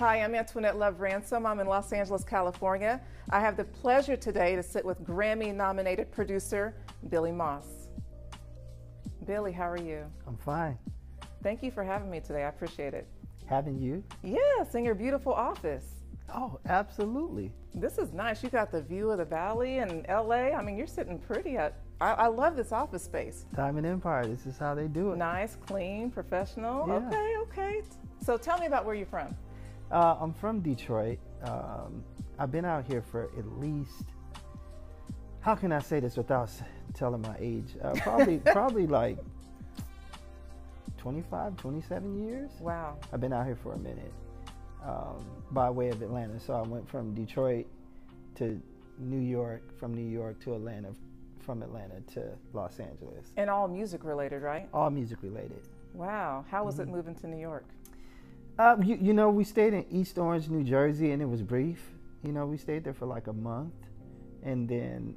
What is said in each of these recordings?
Hi, I'm Antoinette Love Ransom. I'm in Los Angeles, California. I have the pleasure today to sit with Grammy-nominated producer Billy Moss. Billy, how are you? I'm fine. Thank you for having me today. I appreciate it. Having you? Yes, in your beautiful office. Oh, absolutely. This is nice. You got the view of the valley and LA. I mean, you're sitting pretty. I love this office space. Diamond Empire, this is how they do it. Nice, clean, professional. Yeah. Okay. So tell me about where you're from. I'm from Detroit. I've been out here for at least, how can I say this without telling my age? Probably like 25, 27 years. Wow. I've been out here for a minute by way of Atlanta. So I went from Detroit to New York, from New York to Atlanta, from Atlanta to Los Angeles. And all music related, right? All music related. Wow. How was it moving to New York? You know, we stayed in East Orange, New Jersey, and it was brief. You know, we stayed there for like a month. And then,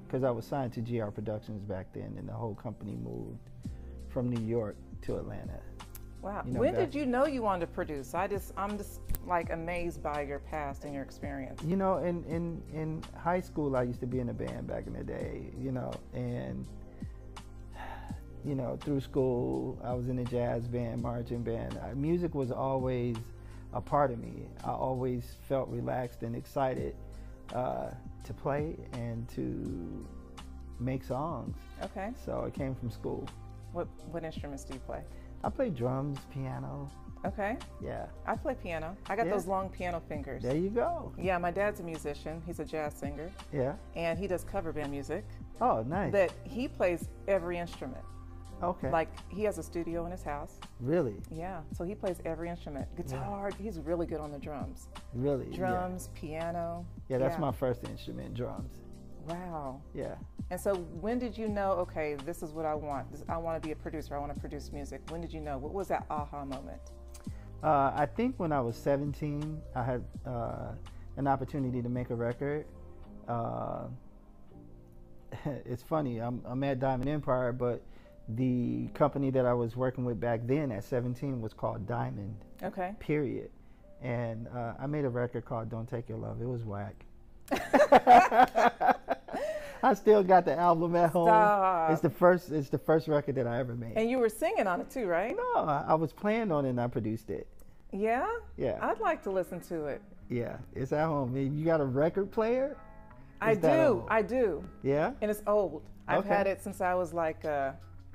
because I was signed to GR Productions back then, and the whole company moved from New York to Atlanta. Wow. You know, when did you know you wanted to produce? I'm just like amazed by your past and your experience. You know, in high school, I used to be in a band back in the day, you know, and you know, through school, I was in a jazz band, marching band. Music was always a part of me. I always felt relaxed and excited to play and to make songs. Okay. So it came from school. What instruments do you play? I play drums, piano. Okay. Yeah. I play piano. I got those long piano fingers. There you go. Yeah, my dad's a musician. He's a jazz singer. Yeah. And he does cover band music. Oh, nice. That he plays every instrument. Okay. Like he has a studio in his house. Really? Yeah. So he plays every instrument. Guitar. Yeah. He's really good on the drums. Really? Drums, piano. Yeah, that's my first instrument, drums. Wow. Yeah. And so when did you know, okay, this is what I want. I want to be a producer. I want to produce music. When did you know? What was that aha moment? I think when I was 17, I had an opportunity to make a record. It's funny, I'm at Diamond Empire, but the company that I was working with back then at 17 was called Diamond. Okay. Period. And I made a record called Don't Take Your Love. It was whack. I still got the album at home. Stop. It's the first record that I ever made. And you were singing on it too, right? No, I was playing on it and I produced it. Yeah? Yeah. I'd like to listen to it. Yeah, it's at home. You got a record player? I do. Yeah? And it's old. I've had it since I was like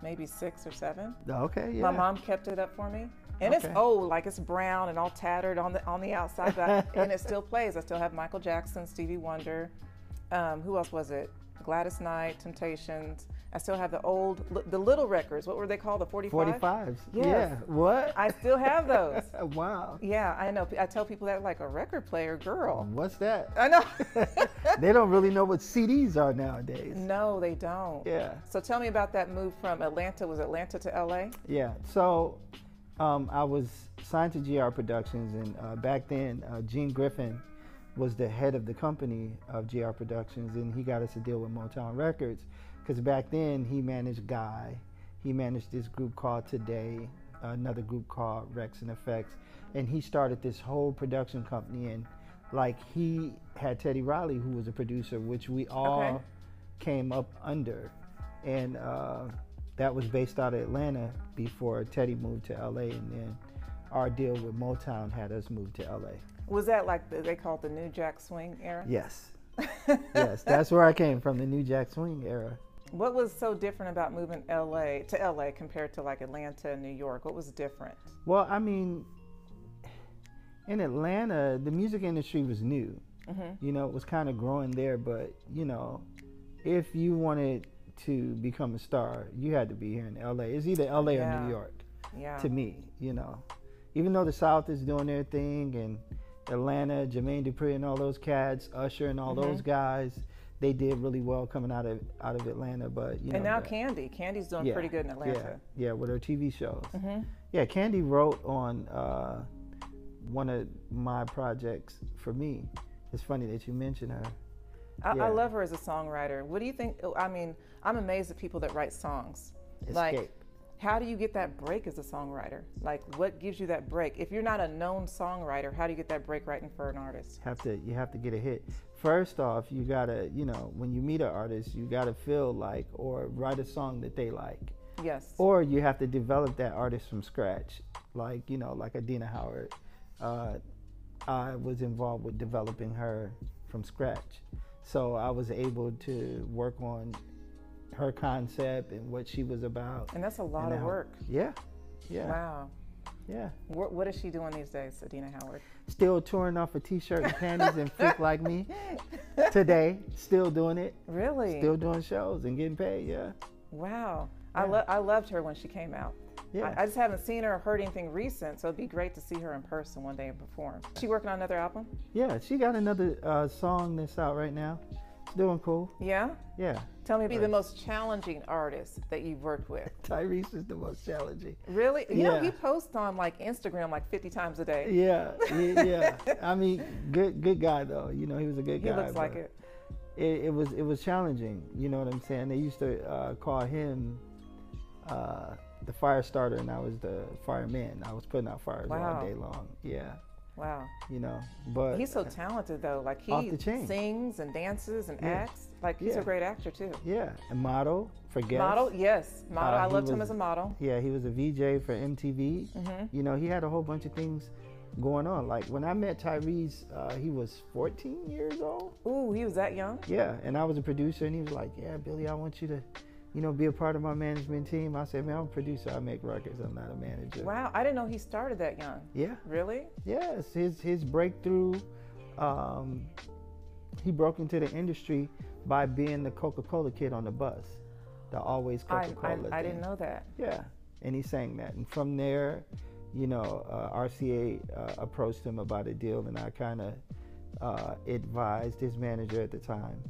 maybe 6 or 7. Okay, yeah. My mom kept it up for me. And it's old, like it's brown and all tattered on the outside, and it still plays. I still have Michael Jackson, Stevie Wonder. Who else was it? Gladys Knight, Temptations. I still have the little records. What were they called? The 45? 45s. Yes. Yeah. What? I still have those. Wow. Yeah, I know. I tell people that like a record player girl. What's that? I know. They don't really know what CDs are nowadays. No, they don't. Yeah. So tell me about that move from Atlanta. Was Atlanta to LA? Yeah. So I was signed to GR Productions, and back then Gene Griffin was the head of the company of GR Productions, and he got us a deal with Motown Records, because back then he managed Guy, he managed this group called Today, another group called Rex and Effects, and he started this whole production company, and like he had Teddy Riley, who was a producer, which we all came up under, and that was based out of Atlanta before Teddy moved to LA, and then our deal with Motown had us move to LA. Was that like they call it the New Jack Swing era? Yes. Yes, that's where I came from, the New Jack Swing era. What was so different about moving to LA compared to like Atlanta and New York? What was different? Well, I mean, in Atlanta, the music industry was new. Mm-hmm. You know, it was kind of growing there, but you know, if you wanted to become a star, you had to be here in LA. It's either LA or New York. Yeah. To me, you know, even though the South is doing their thing, and Atlanta, Jermaine Dupri and all those cats, Usher and all those guys, they did really well coming out of Atlanta. But you know, and now Candy's doing pretty good in Atlanta. Yeah, with her TV shows. Mm-hmm. Yeah, Candy wrote on one of my projects for me. It's funny that you mention her. I love her as a songwriter. What do you think? I mean, I'm amazed at people that write songs. Escape. Like How do you get that break as a songwriter? Like, what gives you that break? If you're not a known songwriter, how do you get that break writing for an artist? You have to get a hit. First off, you gotta, when you meet an artist, you gotta feel like or write a song that they like. Yes. Or you have to develop that artist from scratch, like Adina Howard. I was involved with developing her from scratch, so I was able to work on her concept and what she was about. And that's a lot of work. Yeah. Wow. Yeah. What is she doing these days, Adina Howard? Still touring off a t-shirt and panties and Freak Like Me today. Still doing it. Really? Still doing shows and getting paid. Yeah. Wow. Yeah. I loved her when she came out. Yeah. I just haven't seen her or heard anything recent, so it'd be great to see her in person one day and perform. She working on another album? Yeah, she got another song that's out right now. It's doing cool. Yeah? Yeah. Tell me, be the most challenging artist that you've worked with. Tyrese is the most challenging. Really? You Yeah. know, he posts on like Instagram like 50 times a day. Yeah. I mean, good guy though. He was a good guy. He looks like it. It was challenging. You know what I'm saying? They used to call him the fire starter, and I was the fireman. I was putting out fires all day long. Yeah. Wow. But he's so talented though. Like off he the chain. sings and dances and acts. Like he's a great actor too. Yeah, and model for Guess. Model, yes. Model. I loved him as a model. Yeah, he was a VJ for MTV. Mm-hmm. He had a whole bunch of things going on. Like when I met Tyrese, he was 14 years old. Ooh, he was that young? Yeah, and I was a producer, and he was like, "Yeah, Billy, I want you to, be a part of my management team." I said, "Man, I'm a producer. I make records. I'm not a manager." Wow, I didn't know he started that young. Yeah. Really? Yes, his breakthrough. He broke into the industry by being the Coca-Cola kid on the bus, the always Coca-Cola. I didn't know that. Yeah, and he sang that, and from there, RCA approached him about a deal, and I kind of advised his manager at the time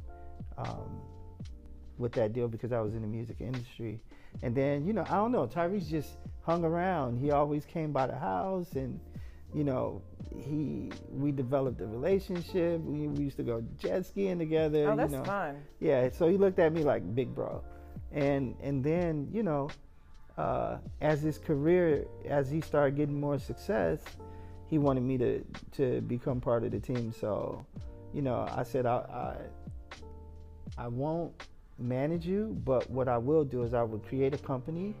with that deal because I was in the music industry. And then, I don't know, Tyrese just hung around. He always came by the house, and we developed a relationship. We used to go jet skiing together. Oh, that's fun. Yeah, so he looked at me like big bro. And then, as his career, as he started getting more success, he wanted me to become part of the team. So, I said I won't manage you, but what I will do is I will create a company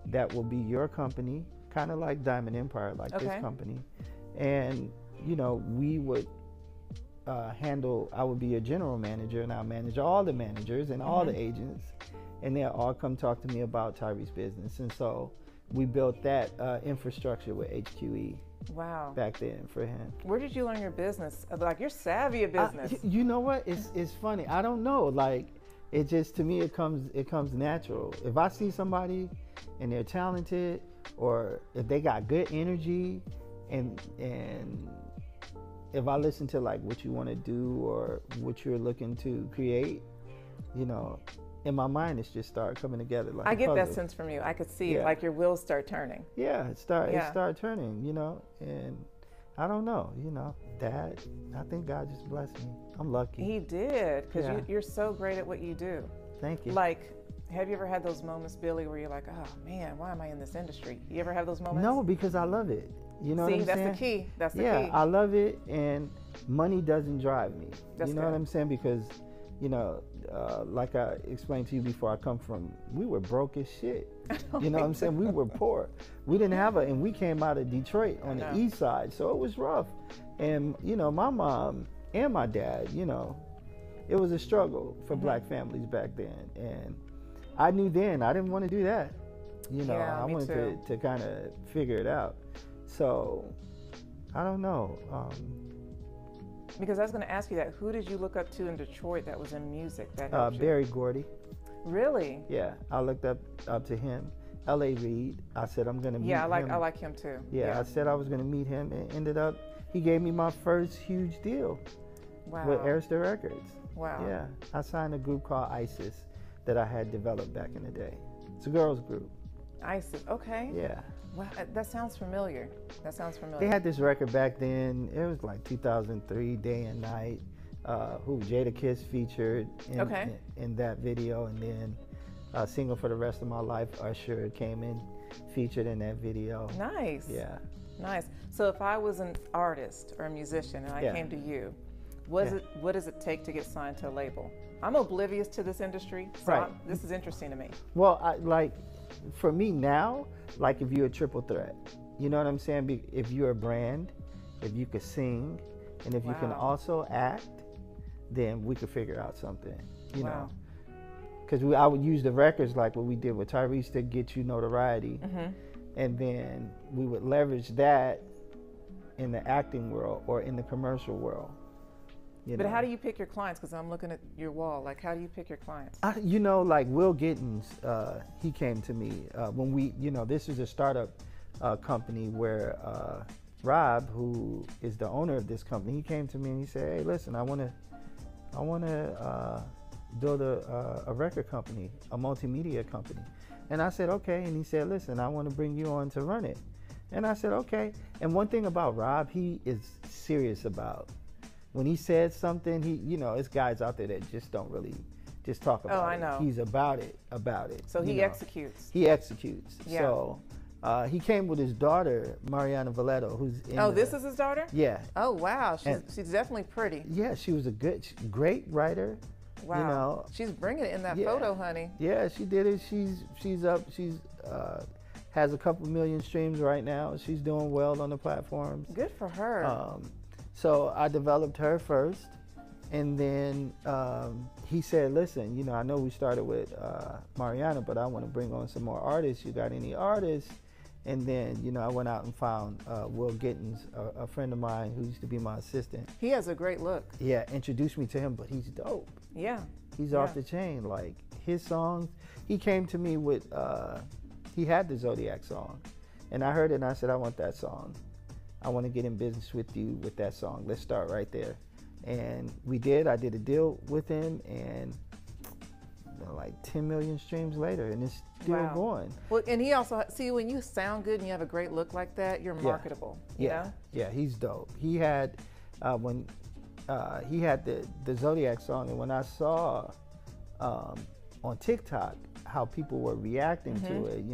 that will be your company, kind of like Diamond Empire, like this company. And, we would I would be a general manager, and I'll manage all the managers and all the agents, and they'll all come talk to me about Tyrese business. And so we built that infrastructure with HQE. Wow. Back then for him. Where did you learn your business? Like, you're savvy at business. You know what? It's funny. I don't know. Like, it just, to me, it comes natural. If I see somebody and they're talented, or if they got good energy, and if I listen to like what you want to do or what you're looking to create, in my mind, it's just start coming together. Like I get that sense from you. I could see it, like your wheels start turning. Yeah, it start turning, and I don't know, that, I think God just blessed me. I'm lucky. He did, because you're so great at what you do. Thank you. Like, have you ever had those moments, Billy, where you're like, oh man, why am I in this industry? You ever have those moments? No, because I love it. You know what I'm saying? That's the key. That's the key. Yeah, I love it, and money doesn't drive me. That's what I'm saying? Because, like I explained to you before, we were broke as shit. You know what I'm saying? We were poor. We didn't have and we came out of Detroit on the east side, so it was rough. And, my mom and my dad, it was a struggle for black families back then. And I knew then I didn't want to do that. I wanted to kind of figure it out. So, I don't know. Because I was going to ask you that. Who did you look up to in Detroit that was in music that helped you? Berry Gordy. Really? Yeah, I looked up to him. L.A. Reid. I said I'm going to meet him. Yeah, I like him too. Yeah, I said I was going to meet him, and ended up he gave me my first huge deal. Wow. With Arista Records. Wow. Yeah, I signed a group called ISIS that I had developed back in the day. It's a girls group. ISIS. Okay. Yeah. Wow, that sounds familiar. They had this record back then. It was like 2003, Day and Night. Who Jada Kiss featured in that video, and then Single for the Rest of My Life, Usher came in, featured in that video. Nice. Yeah. Nice. So if I was an artist or a musician and I came to you, what does it take to get signed to a label? I'm oblivious to this industry, so this is interesting to me. Well, for me now, like if you're a triple threat, you know what I'm saying? If you're a brand, if you could sing, and if you can also act, then we could figure out something, you know? Because I would use the records like what we did with Tyrese to get you notoriety, and then we would leverage that in the acting world or in the commercial world. But how do you pick your clients? Because I'm looking at your wall. Like, how do you pick your clients? You know, like Will Gittins, he came to me when we, this is a startup company where Rob, who is the owner of this company, he came to me and he said, "Hey, listen, I want to build a record company, a multimedia company." And I said, "Okay." And he said, "Listen, I want to bring you on to run it." And I said, "Okay." And one thing about Rob, he is serious about. When he says something, it's guys out there that just don't really just talk about it. Oh, I know. He's about it. So he executes. He executes. Yeah. So he came with his daughter, Mariana Valletto, who's in this is his daughter? Yeah. Oh, wow. She's definitely pretty. Yeah, she was a great writer. Wow. She's bringing it in that photo, honey. Yeah, she did it. She's up. She's has a couple million streams right now. She's doing well on the platforms. Good for her. So I developed her first, and then he said, "Listen, I know we started with Mariana, but I want to bring on some more artists. You got any artists?" And then, I went out and found Will Gittins, a friend of mine who used to be my assistant. He has a great look. Yeah, introduced me to him, but he's dope. Yeah. He's off the chain. Like, his songs, he came to me with, he had the Zodiac song. And I heard it and I said, "I want that song. I want to get in business with you with that song. Let's start right there." And we did. I did a deal with him, and like 10 million streams later, and it's still going. Well, and he also, see, when you sound good and you have a great look like that, you're marketable. Yeah, he's dope. He had when he had the Zodiac song, and when I saw on TikTok how people were reacting to it,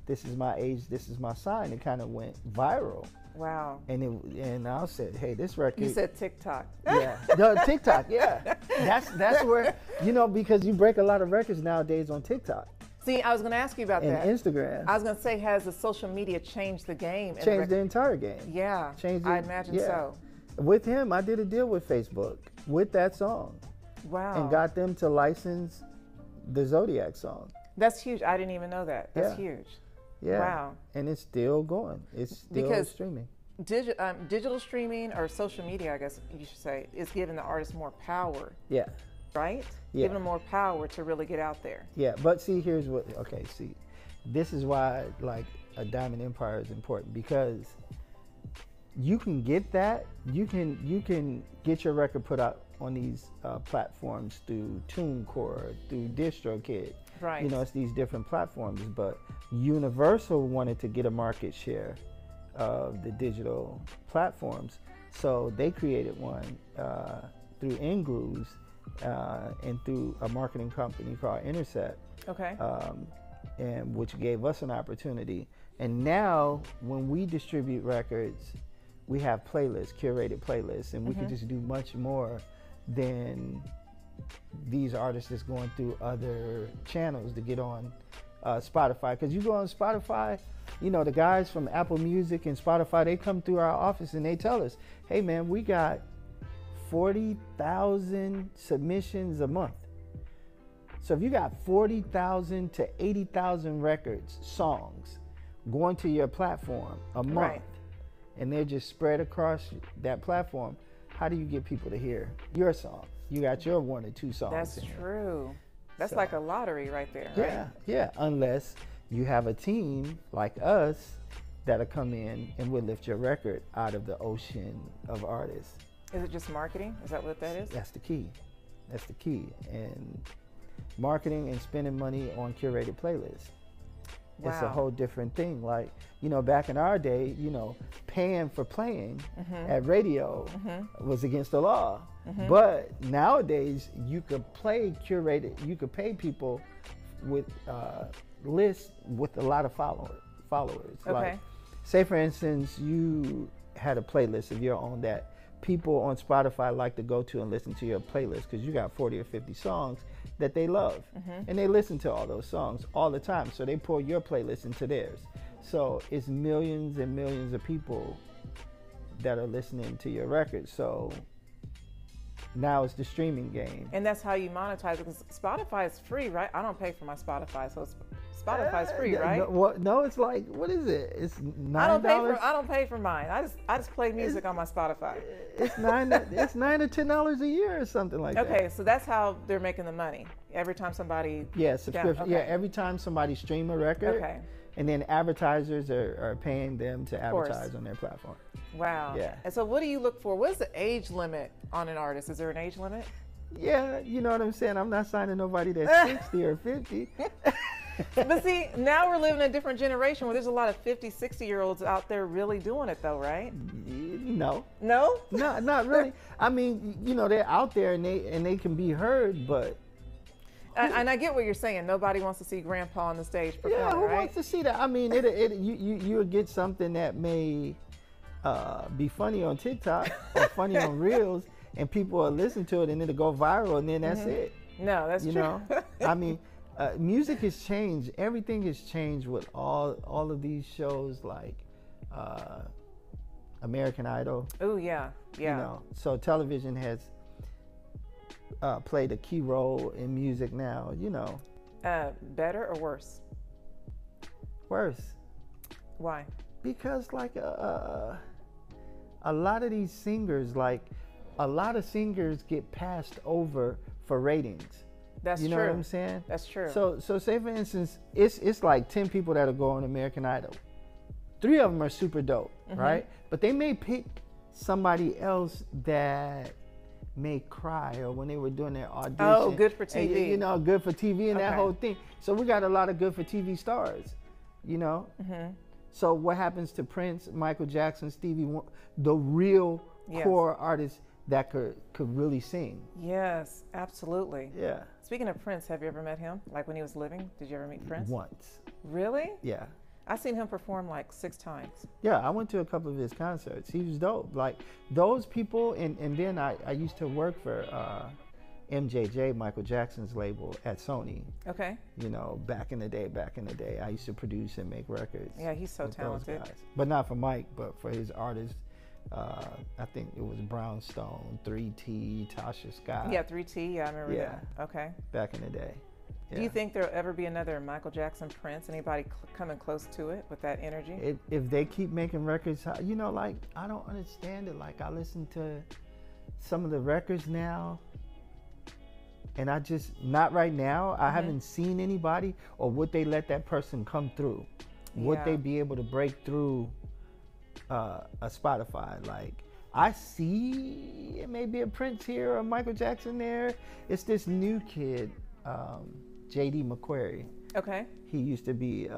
this is my age, this is my sign, it kind of went viral. Wow. And I said, "Hey, this record." You said TikTok. Yeah, no, TikTok. Yeah, that's where because you break a lot of records nowadays on TikTok. See, I was going to ask you about that. And Instagram. I was going to say, has the social media changed the game? Changed the entire game. Yeah. I imagine so. With him, I did a deal with Facebook with that song. Wow. And got them to license the Zodiac song. That's huge. I didn't even know that. That's huge. Yeah. Wow. And it's still going. It's still streaming. Digital streaming, or social media, I guess you should say, is giving the artist more power. Yeah. Right? Yeah. Giving them more power to really get out there. Yeah. But see, here's what, this is why like a Diamond Empire is important, because you can get that. You can get your record put out on these platforms through TuneCore, through DistroKid. Right. It's these different platforms, but Universal wanted to get a market share of the digital platforms, so they created one through Ingrooves and through a marketing company called Intercept. Okay. And which gave us an opportunity. And now, when we distribute records, we have playlists, curated playlists, and we can just do much more than these artists that's going through other channels to get on Spotify. Because you go on Spotify, the guys from Apple Music and Spotify, they come through our office and they tell us, "Hey man, we got 40,000 submissions a month." So if you got 40,000 to 80,000 records, songs, going to your platform a month, and they're just spread across that platform, how do you get people to hear your song? You got your 1 or 2 songs. That's true. That's like a lottery right there, right? Yeah, unless you have a team like us that'll come in and will lift your record out of the ocean of artists. Is it just marketing? Is that what that is? That's the key. That's the key. And marketing and spending money on curated playlists. Wow. It's a whole different thing. Like, back in our day, paying for playing at radio was against the law. But nowadays, you could play curated, you could pay people lists with a lot of followers. Okay. Like, say for instance, you had a playlist of your own that people on Spotify like to go to and listen to your playlist because you got 40 or 50 songs that they love, and they listen to all those songs all the time. So they pull your playlist into theirs. So it's millions and millions of people that are listening to your record. So now it's the streaming game. And that's how you monetize it, because Spotify is free, right? I don't pay for my Spotify, so Spotify's free, right? No, it's like, what is it? It's $9. I don't pay for mine. I just play music on my Spotify. It's $9 or $10 a year or something like that. Okay, so that's how they're making the money. Every time somebody subscription. Okay. Yeah, every time somebody stream a record. Okay. And then advertisers are paying them to advertise on their platform. Wow. Yeah. And so what do you look for? What is the age limit on an artist? Is there an age limit? Yeah, you know what I'm saying? I'm not signing nobody that's 60 or 50. But see, now we're living in a different generation where there's a lot of 50, 60-year-olds out there really doing it though, right? No. No? No, not really. I mean, you know, they're out there and they can be heard, but... And I get what you're saying. Nobody wants to see Grandpa on the stage perform, yeah, who right? wants to see that? I mean, you'll get something that may be funny on TikTok or funny on Reels, and people will listen to it, and it'll go viral, and then that's it. No, that's true. You know, I mean, music has changed. Everything has changed with all of these shows like American Idol. Oh yeah, yeah. You know, so television has played a key role in music now. You know. Better or worse? Worse. Why? Because like a lot of these singers, like a lot of singers get passed over for ratings. That's true. You know what I'm saying? That's true. So say for instance, it's like 10 people that'll go on American Idol. 3 of them are super dope, right? But they may pick somebody else that may cry, or when they were doing their audition. Oh, good for TV. And, you know, good for TV and that whole thing. So we got a lot of good for TV stars, you know? So what happens to Prince, Michael Jackson, Stevie Wonder, the real core artists that could really sing? Yes, absolutely. Yeah. Speaking of Prince, have you ever met him? Like when he was living, did you ever meet Prince? Once. Really? Yeah. I've seen him perform like 6 times. Yeah, I went to a couple of his concerts. He was dope. Like those people, and then I used to work for MJJ, Michael Jackson's label at Sony. Okay. You know, back in the day, I used to produce and make records. Yeah, he's so talented. But not for Mike, but for his artists. I think it was Brownstone, 3T, Tasha Scott. Yeah, 3T. Yeah, I remember that. Okay. Back in the day. Yeah. Do you think there'll ever be another Michael Jackson, Prince, anybody coming close to it with that energy? If they keep making records, you know, like, I don't understand it. Like, I listen to some of the records now, and I just, not right now, I haven't seen anybody, or would they let that person come through? Would they be able to break through a Spotify? Like, I see maybe a Prince here or Michael Jackson there. It's this new kid, J.D. McQuarrie. Okay. He used to be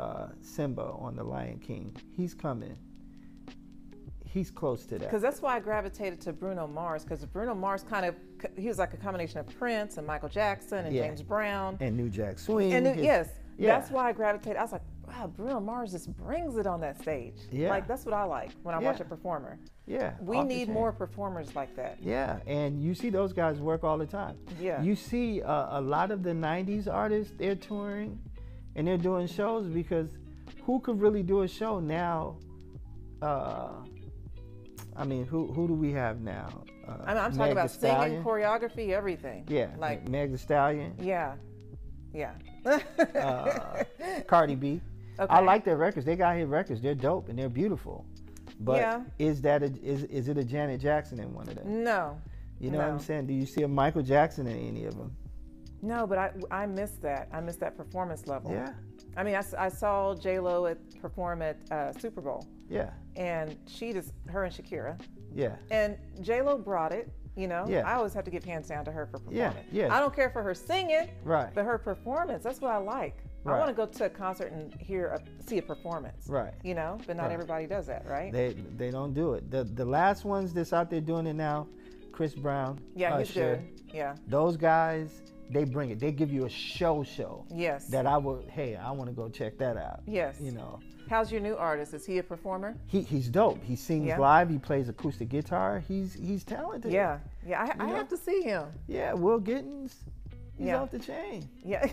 Simba on The Lion King. He's coming. He's close to that. Because that's why I gravitated to Bruno Mars, because Bruno Mars he was like a combination of Prince and Michael Jackson and James Brown. And New Jack Swing. And that's why I gravitated. I was like, wow, Bruno Mars just brings it on that stage. Yeah. Like, that's what I like when I watch a performer. Yeah. We need more performers like that. Yeah, and you see those guys work all the time. Yeah. You see a lot of the 90s artists, they're touring and they're doing shows, because who could really do a show now? I mean, who do we have now? I'm talking about singing, choreography, everything. Yeah, like Meg Thee Stallion. Yeah. Yeah. Cardi B. Okay. I like their records. They got hit records. They're dope and they're beautiful. But is it a Janet Jackson in one of them? No. You know what I'm saying? Do you see a Michael Jackson in any of them? No, but I miss that. I miss that performance level. Yeah. I mean, I saw J-Lo perform at Super Bowl. Yeah. And her and Shakira. Yeah. And J-Lo brought it, you know? Yeah. I always have to give hands down to her for performing. Yeah. I don't care for her singing. Right. But her performance, that's what I like. Right. I want to go to a concert and see a performance. Right. You know? But not everybody does that, right? They don't do it. The last ones that's out there doing it now, Chris Brown, yeah, Usher, he's good. Yeah. Those guys, they bring it. They give you a show. Yes. That I want to go check that out. Yes. You know. How's your new artist? Is he a performer? He's dope. He sings live. He plays acoustic guitar. He's talented. Yeah. Yeah. I have to see him. Yeah. Will Gittins. He's off the chain. Yeah.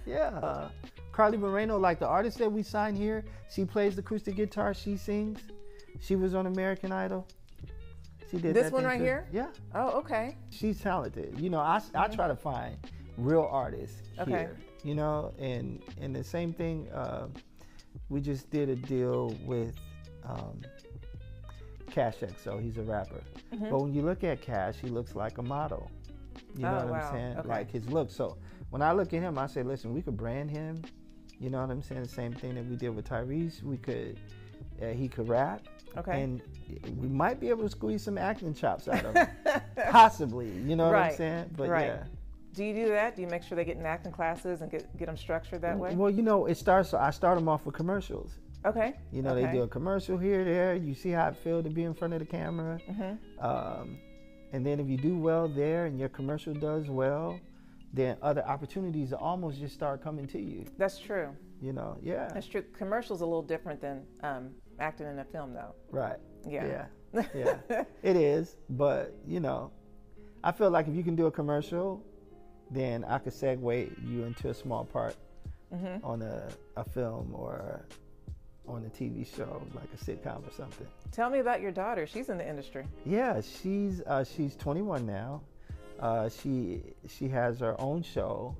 Yeah. Carly Moreno, like the artist that we signed here, she plays the acoustic guitar. She sings. She was on American Idol. She did this one right here? Yeah. Oh, okay. She's talented. You know, I try to find real artists here. You know, and the same thing. We just did a deal with Cash XO. He's a rapper. But when you look at Cash, he looks like a model. You know what I'm saying? Okay. Like his look. So when I look at him, I say, listen, we could brand him. You know what I'm saying? The same thing that we did with Tyrese. We could, he could rap. Okay. And we might be able to squeeze some acting chops out of him. Possibly. You know what I'm saying? But yeah. Do you do that? Do you make sure they get in acting classes and get them structured that way? Well, you know, I start them off with commercials. Okay. You know, they do a commercial here, there. You see how it feels to be in front of the camera. And then if you do well there and your commercial does well, then other opportunities almost just start coming to you. That's true. You know, yeah. That's true. Commercial's a little different than acting in a film, though. Right. Yeah. Yeah. It is. But, you know, I feel like if you can do a commercial, then I could segue you into a small part on a film or on a TV show, like a sitcom or something. Tell me about your daughter. She's in the industry. Yeah, she's 21 now. She has her own show,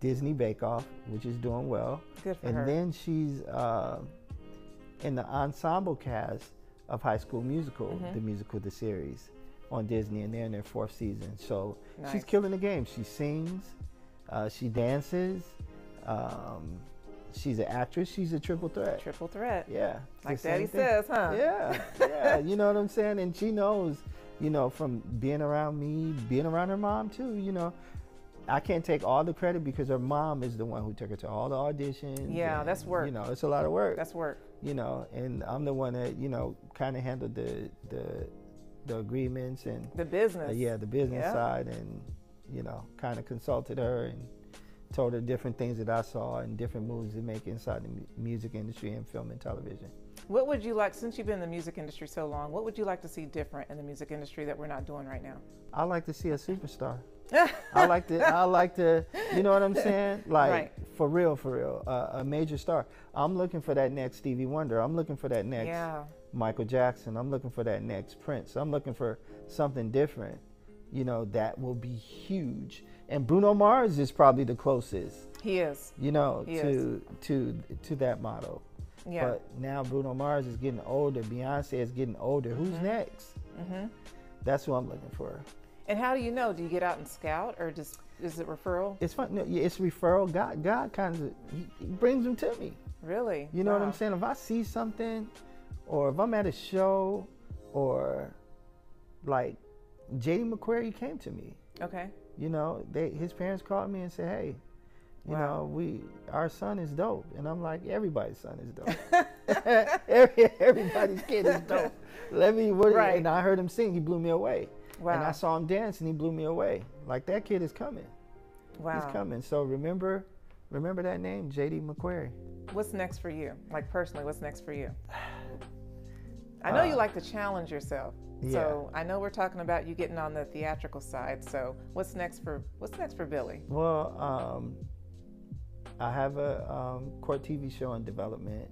Disney Bake Off, which is doing well. Good for her. And then she's in the ensemble cast of High School Musical, the musical, the series on Disney, and they're in their 4th season. So she's killing the game. She sings, she dances, she's an actress. She's a triple threat. Triple threat. Yeah. Like Daddy says, huh? Yeah. You know what I'm saying? And she knows, you know, from being around me, being around her mom too, you know, I can't take all the credit because her mom is the one who took her to all the auditions. Yeah, and, that's work. You know, it's a lot of work. That's work. You know, and I'm the one that, you know, kind of handled the agreements and the business. The business side, and, you know, kind of consulted her and told her different things that I saw and different moves to make inside the music industry and film and television. What would you like, since you've been in the music industry so long, what would you like to see different in the music industry that we're not doing right now? I like to see a superstar. I like to, you know what I'm saying? Like, for real, a major star. I'm looking for that next Stevie Wonder. I'm looking for that next Michael Jackson. I'm looking for that next Prince. I'm looking for something different, you know, that will be huge. And Bruno Mars is probably the closest. He is. You know, to that model. Yeah. But now Bruno Mars is getting older. Beyonce is getting older. Who's next? That's what I'm looking for. And how do you know? Do you get out and scout, or just is it referral? It's fun. No, it's referral. God kind of he brings them to me. Really? You know what I'm saying? If I see something, or if I'm at a show, or like J.D. McQuarrie came to me. Okay. You know, his parents called me and said, "Hey, you know, our son is dope," and I'm like, everybody's son is dope. Everybody's kid is dope. And I heard him sing. He blew me away. Wow. And I saw him dance, and he blew me away. Like, that kid is coming. Wow. He's coming. So remember that name, J.D. McQuarrie. What's next for you? Like, personally, what's next for you? I know you like to challenge yourself. Yeah. So I know we're talking about you getting on the theatrical side. So what's next for Billy? Well, I have a court TV show in development,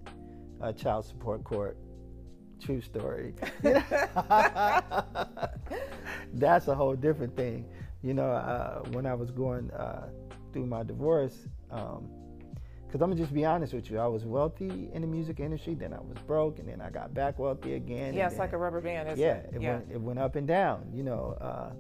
Child Support Court. True story. That's a whole different thing. You know, when I was going through my divorce, because I'm going to just be honest with you, I was wealthy in the music industry, then I was broke, and then I got back wealthy again. Yeah, it's like a rubber band, isn't it? It went up and down, you know.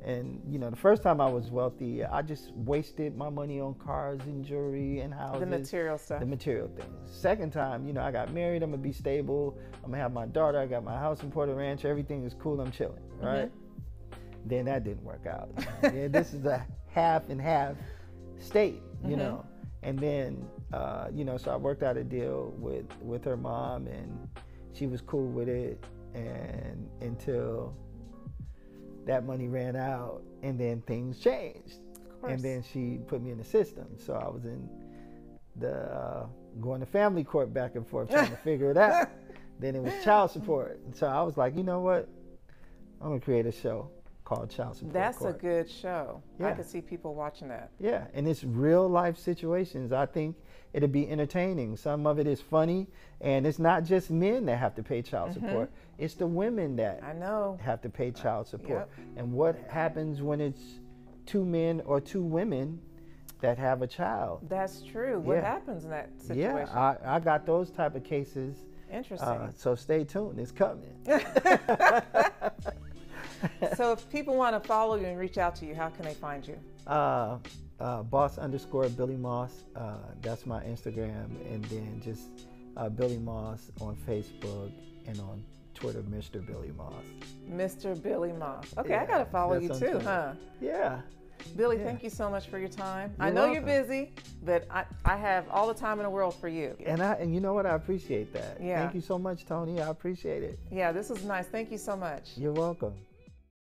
And, you know, the first time I was wealthy, I just wasted my money on cars and jewelry and houses. The material stuff. The material things. Second time, you know, I got married. I'm going to be stable. I'm going to have my daughter. I got my house in Porter Ranch. Everything is cool. I'm chilling, right? Then that didn't work out. This is a half and half state, you know. And then, you know, so I worked out a deal with her mom, and she was cool with it. And until that money ran out, and then things changed. And then she put me in the system. So I was in the going to family court back and forth trying to figure it out. Then it was child support. And so I was like, you know what? I'm going to create a show called Child Support That's Court. a good show. Yeah. I could see people watching that. Yeah, and it's real life situations. I think it'll be entertaining. Some of it is funny, and it's not just men that have to pay child support. It's the women that I know have to pay child support. Yep. And what happens when it's 2 men or 2 women that have a child? That's true. What happens in that situation? Yeah, I got those type of cases. Interesting. So stay tuned. It's coming. So if people want to follow you and reach out to you, how can they find you? Boss_Billy Moss. That's my Instagram. And then just Billy Moss on Facebook and on Twitter, Mr. Billy Moss. Mr. Billy Moss. Okay, Yeah, I got to follow you that's too, on Twitter. huh? Yeah. Billy, Yeah. thank you so much for your time. You're I know welcome. you're busy, but I have all the time in the world for you. And you know what? I appreciate that. Yeah. Thank you so much, Tony. I appreciate it. Yeah, this is nice. Thank you so much. You're welcome.